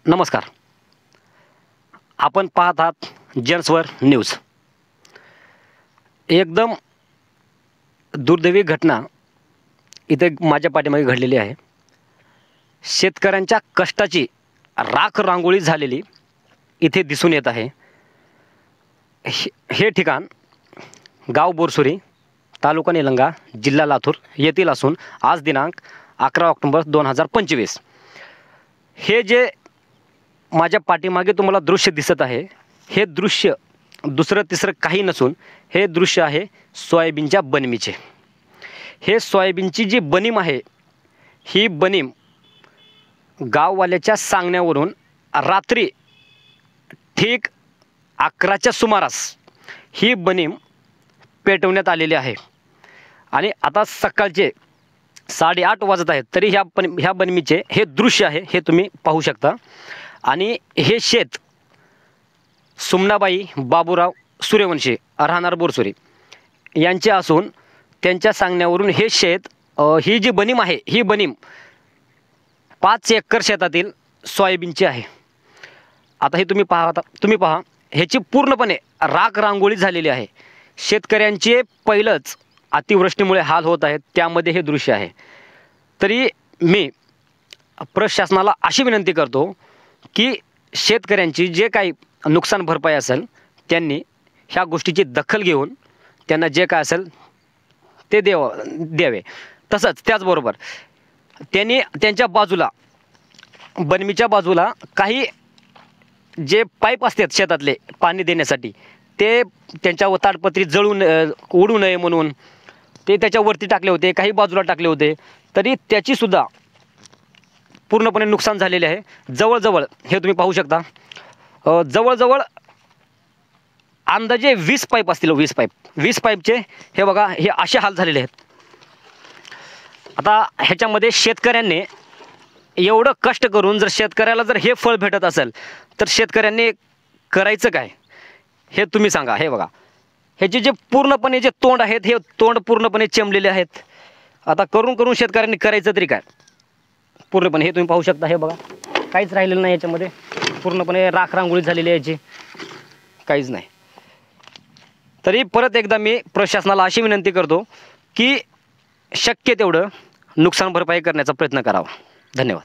नमस्कार. आपण पाहत आहात जनस्वर न्यूज. एकदम दुर्दैवी घटना इथे माझ्या पाठीमागे घडलेली आहे. शेतकऱ्यांच्या कष्टाची राख रांगोळी झालेली इथे दिसून येत आहे. हे ठिकाण गाव बोरसुरी, तालुका निलंगा, जिल्हा लातूर येथील असून आज दिनांक 11 ऑक्टोबर 2025 हे जे माझ्या पाठीमागे तुम्हाला दृश्य दिसत आहे, हे दृश्य दुसरं तिसरं काही नसून हे दृश्य आहे सोयाबीनच्या बनिमीचे. हे सोयाबीनची जी बनीम आहे, ही बनीम गाववाल्याच्या सांगण्यावरून रात्री ठीक 11च्या सुमारास ही बनीम पेटवण्यात आलेली आहे आणि आता सकाळचे 8:30 वाजत आहेत तरी ह्या बनिमीचे हे दृश्य आहे, हे तुम्ही पाहू शकता. आणि हे शेत सुमनाबाई बाबूराव सूर्यवंशी राहणार बोरसुरी यांचे असून त्यांच्या सांगण्यावरून हे शेत ही जी बनीम आहे, ही बनीम 5 एकर शेतातील सोयाबीनची आहे. आता हे तुम्ही पहा ह्याची पूर्णपणे राख रांगोळी झालेली आहे. शेतकऱ्यांचे पहिलंच अतिवृष्टीमुळे हाल होत आहेत, त्यामध्ये हे दृश्य आहे. तरी मी प्रशासनाला अशी विनंती करतो की शेतकऱ्यांची जे काही नुकसान भरपाई असेल त्यांनी ह्या गोष्टीची दखल घेऊन त्यांना जे काय असेल ते द्यावे. तसंच त्याचबरोबर त्यांनी त्यांच्या बाजूला बनिमीच्या बाजूला काही जे पाईप असतात शेतातले पाणी देण्यासाठी, ते त्यांच्या ताडपत्री उडू नये म्हणून ते त्याच्यावरती टाकले होते, काही बाजूला टाकले होते. तरी त्याचीसुद्धा पूर्णपणे नुकसान झालेले आहे. जवळजवळ हे तुम्ही पाहू शकता, जवळजवळ अंदाजे 20 पाईप असतील. 20 पाईपचे हे बघा, हे असे हाल झालेले आहेत. आता ह्याच्यामध्ये शेतकऱ्यांनी एवढं कष्ट करून जर शेतकऱ्याला जर हे फळ भेटत असेल तर शेतकऱ्यांनी करायचं काय हे तुम्ही सांगा. हे बघा, ह्याचे जे पूर्णपणे जे तोंड आहेत, हे तोंड पूर्णपणे चेंबलेले आहेत. आता करून शेतकऱ्यांनी करायचं तरी काय पूर्णपणे हे तुम्ही पाहू शकता. हे बघा, काहीच राहिलेलं नाही याच्यामध्ये, पूर्णपणे राख रांगोळी झालेली आहे याची, काहीच नाही. तरी परत एकदा मी प्रशासनाला अशी विनंती करतो की शक्य तेवढं नुकसान भरपाई करण्याचा प्रयत्न करावा. धन्यवाद.